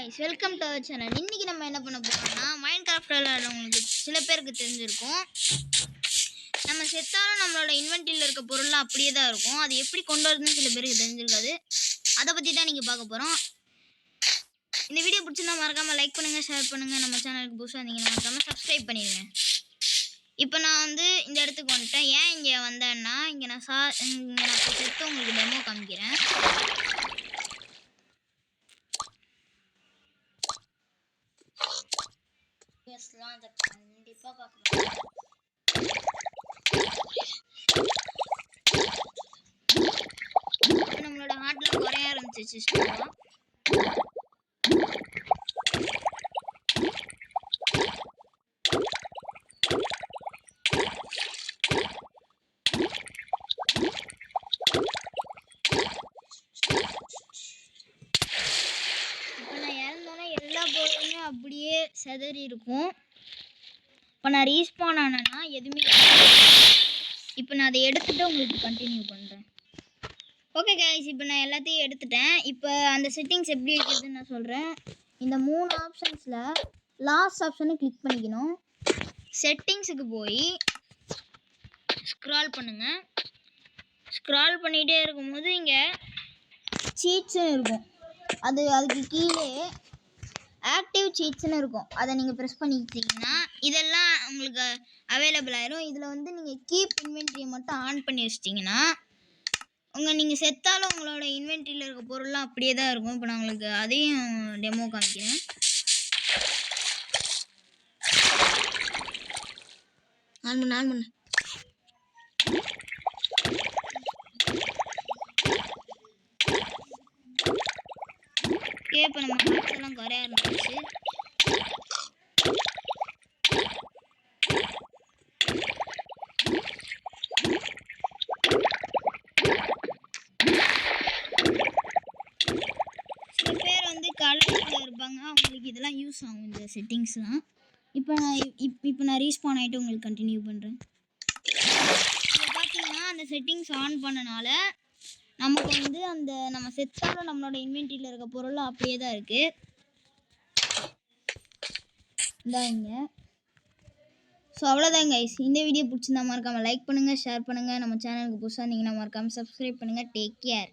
guys, welcome to our channel. இன்னைக்கு நம்ம என்ன பண்ண போறோம்னா மைன்கிராஃப்ட் விளையாடுறவங்களுக்கு சில பேருக்கு தெரிஞ்சிருக்கும். நம்ம செத்தாலும் நம்மளோட இன்வென்டரியில இருக்க பொருள்லாம் அப்படியே தான் இருக்கும். அது எப்படி கொண்டு வரதுன்னு சில பேருக்கு தெரிஞ்சிருக்காது. அதை பற்றி தான் நீங்கள் பார்க்க போகிறோம். இந்த வீடியோ பிடிச்சிருந்தா மறக்காமல் லைக் பண்ணுங்கள், ஷேர் பண்ணுங்கள். நம்ம சேனலுக்கு புதுசாக இருந்தீங்கன்னா மறக்காமல் சப்ஸ்கிரைப் பண்ணிடுங்க. இப்போ நான் இந்த இடத்துக்கு வந்துட்டேன். ஏன் இங்கே வந்தேன்னா இங்கே நான் இப்போ செத்து உங்களுக்கு டெமோ காமிக்கிறேன். கண்டிப்பா பார்க்கலாம். நம்மளோட ஹார்ட்ல குறைய ஆரம்பிச்சிச்சு சிஸ்டம். எல்லா பொருளுமே அப்படியே செதறி இருக்கும். இப்போ நான் ரீஸ்பான் ஆனேன்னா எதுவுமே இப்போ நான் அதை எடுத்துகிட்டு உங்களுக்கு கண்டினியூ பண்ணுறேன். ஓகே கைஸ், இப்போ நான் எல்லாத்தையும் எடுத்துட்டேன். இப்போ அந்த செட்டிங்ஸ் எப்படி இருக்குதுன்னு நான் சொல்கிறேன். இந்த 3 ஆப்ஷன்ஸில் லாஸ்ட் ஆப்ஷனை கிளிக் பண்ணிக்கணும். செட்டிங்ஸுக்கு போய் ஸ்க்ரால் பண்ணுங்கள். ஸ்க்ரால் பண்ணிகிட்டே இருக்கும்போது இங்கே சீட்ஸும் இருக்கும். அதுக்கு கீழே ஆக்டிவ் சீட்ஸ்னு இருக்கும். அதை நீங்கள் ப்ரெஸ் பண்ணிக்கிட்டீங்கன்னா இதெல்லாம் உங்களுக்கு அவைலபிள் ஆயிரும். இதில் நீங்கள் கீப் இன்வென்ட்ரியை மட்டும் ஆன் பண்ணி வச்சிட்டிங்கன்னா நீங்கள் செத்தாலும் உங்களோட இன்வென்ட்ரியில் இருக்க பொருள்லாம் அப்படியே தான் இருக்கும். இப்போ நான் உங்களுக்கு அதையும் டெமோ காமிக்கிறேன். ஆன் பண்ணு. இப்போ நம்ம ஹார்ட்ஸ் எல்லாம் குறைய ஆரம்பிச்சு. சில பேர் காலேஜில் இருப்பாங்க, அவங்களுக்கு இதெல்லாம் யூஸ் ஆகும் இந்த செட்டிங்ஸ்லாம். இப்போ நான் ரீஸ்பான் ஆகிட்டு உங்களுக்கு கண்டினியூ பண்ணுறேன். இப்போ பார்த்தீங்கன்னா அந்த செட்டிங்ஸ் ஆன் பண்ணனால நமக்கு அந்த நம்ம செத்தாலும் நம்மளோட இன்வென்ட்ரியில் இருக்க பொருள் அப்படியே தான் இருக்குது. இந்தாங்க. ஸோ அவ்வளோதான் கைஸ். இந்த வீடியோ பிடிச்சிருந்தா மறக்காமல் லைக் பண்ணுங்கள், ஷேர் பண்ணுங்கள். நம்ம சேனலுக்கு புதுசாக இருந்தீங்கன்னா மறக்காமல் சப்ஸ்கிரைப் பண்ணுங்கள். Take care.